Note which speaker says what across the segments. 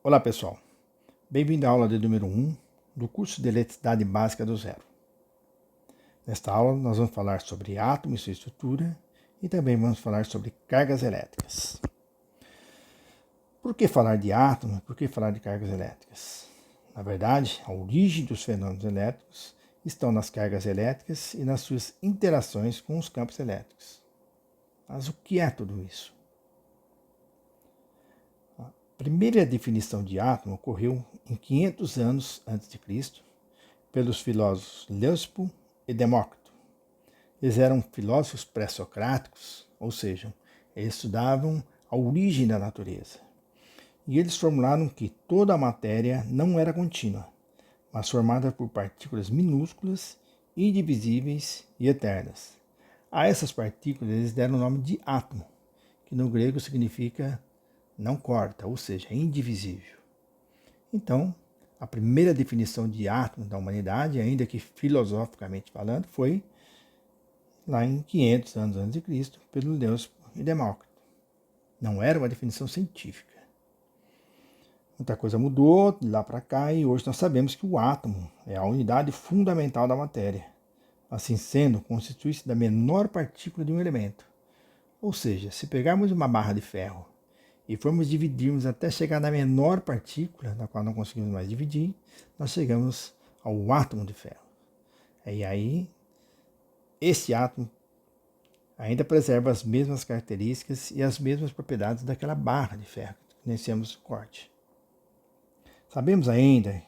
Speaker 1: Olá pessoal, bem-vindo à aula de número 1 do curso de Eletricidade Básica do Zero. Nesta aula nós vamos falar sobre átomo e sua estrutura e também vamos falar sobre cargas elétricas. Por que falar de átomo e por que falar de cargas elétricas? Na verdade, a origem dos fenômenos elétricos estão nas cargas elétricas e nas suas interações com os campos elétricos. Mas o que é tudo isso? A primeira definição de átomo ocorreu em 500 anos antes de Cristo pelos filósofos Leucipo e Demócrito. Eles eram filósofos pré-socráticos, ou seja, eles estudavam a origem da natureza. E eles formularam que toda a matéria não era contínua, mas formada por partículas minúsculas, indivisíveis e eternas. A essas partículas eles deram o nome de átomo, que no grego significa não corta, ou seja, indivisível. Então, a primeira definição de átomo da humanidade, ainda que filosoficamente falando, foi lá em 500 anos antes de Cristo, pelo Leucipo e Demócrito. Não era uma definição científica. Muita coisa mudou de lá para cá e hoje nós sabemos que o átomo é a unidade fundamental da matéria. Assim sendo, constitui-se da menor partícula de um elemento. Ou seja, se pegarmos uma barra de ferro e formos dividirmos até chegar na menor partícula, da qual não conseguimos mais dividir, nós chegamos ao átomo de ferro. E aí, esse átomo ainda preserva as mesmas características e as mesmas propriedades daquela barra de ferro que conhecemos no corte. Sabemos ainda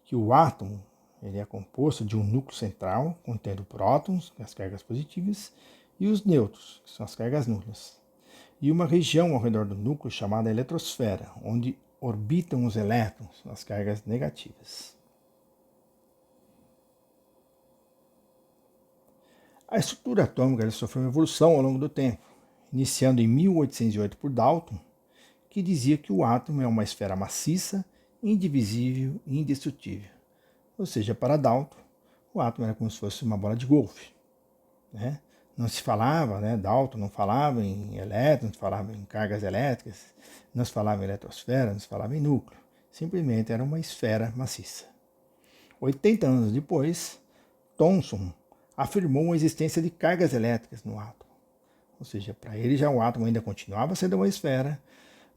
Speaker 1: que o átomo ele é composto de um núcleo central, contendo prótons, as cargas positivas, e os nêutrons, que são as cargas nulas, e uma região ao redor do núcleo chamada eletrosfera, onde orbitam os elétrons, as cargas negativas. A estrutura atômica sofreu uma evolução ao longo do tempo, iniciando em 1808 por Dalton, que dizia que o átomo é uma esfera maciça, indivisível e indestrutível. Ou seja, para Dalton, o átomo era como se fosse uma bola de golfe. Né? Não se falava, Dalton não falava em elétrons, não falava em cargas elétricas, não se falava em eletrosfera, não se falava em núcleo. Simplesmente era uma esfera maciça. 80 anos depois, Thomson afirmou a existência de cargas elétricas no átomo. Ou seja, para ele já o átomo ainda continuava sendo uma esfera,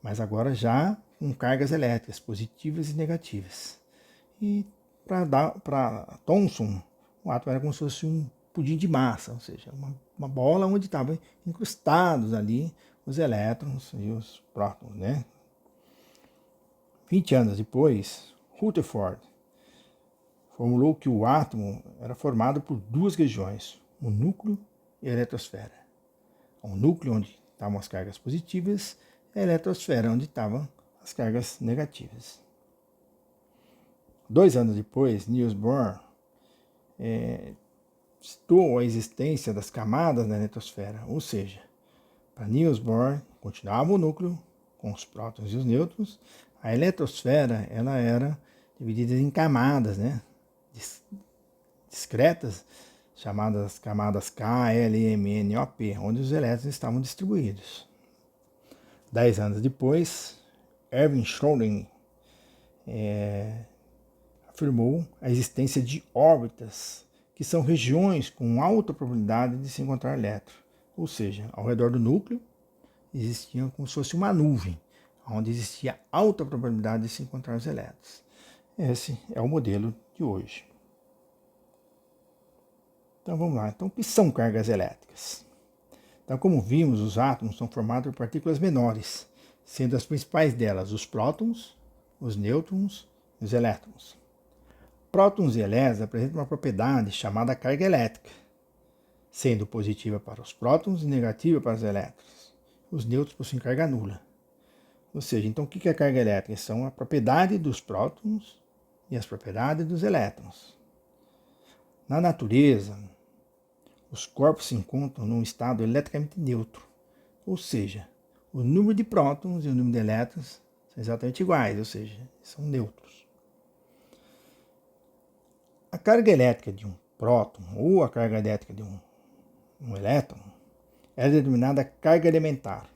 Speaker 1: mas agora já com cargas elétricas positivas e negativas. E para Thomson, o átomo era como se fosse um pudim de massa, ou seja, uma bola onde estavam incrustados ali os elétrons e os prótons. 20 anos depois, Rutherford formulou que o átomo era formado por duas regiões, o núcleo e a eletrosfera. O núcleo onde estavam as cargas positivas e a eletrosfera onde estavam as cargas negativas. 2 anos depois, Niels Bohr citou a existência das camadas da eletrosfera, ou seja, para Niels Bohr continuava o núcleo com os prótons e os nêutrons, a eletrosfera ela era dividida em camadas, discretas, chamadas camadas K, L, M, N, O, P, onde os elétrons estavam distribuídos. 10 anos depois, Erwin Schrödinger afirmou a existência de órbitas, que são regiões com alta probabilidade de se encontrar elétrons. Ou seja, ao redor do núcleo existia como se fosse uma nuvem, onde existia alta probabilidade de se encontrar os elétrons. Esse é o modelo de hoje. Então vamos lá. Então, o que são cargas elétricas? Então, como vimos, os átomos são formados por partículas menores, sendo as principais delas os prótons, os nêutrons e os elétrons. Prótons e elétrons apresentam uma propriedade chamada carga elétrica, sendo positiva para os prótons e negativa para os elétrons. Os nêutrons possuem carga nula. Ou seja, então o que é carga elétrica? São a propriedade dos prótons e as propriedades dos elétrons. Na natureza, os corpos se encontram num estado eletricamente neutro, ou seja, o número de prótons e o número de elétrons são exatamente iguais, ou seja, são neutros. A carga elétrica de um próton ou a carga elétrica de um elétron é denominada carga elementar.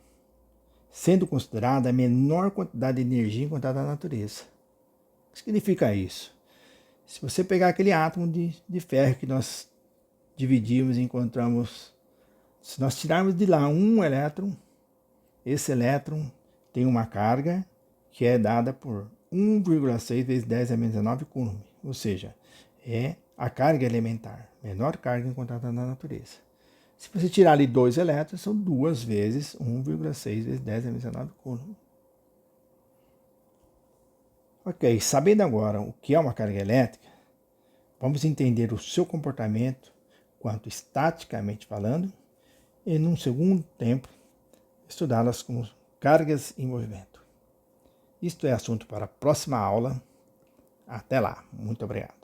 Speaker 1: sendo considerada a menor quantidade de energia encontrada na natureza. O que significa isso? Se você pegar aquele átomo de ferro que nós dividimos e encontramos, se nós tirarmos de lá um elétron, esse elétron tem uma carga que é dada por 1,6 vezes 10 a menos 19 coulomb, ou seja, é a carga elementar, menor carga encontrada na natureza. Se você tirar ali 2 elétrons, são 2 vezes 1,6 vezes 10 a menos 19 coulomb. Ok, sabendo agora o que é uma carga elétrica, vamos entender o seu comportamento, quanto estaticamente falando, e num segundo tempo, estudá-las como cargas em movimento. Isto é assunto para a próxima aula. Até lá. Muito obrigado.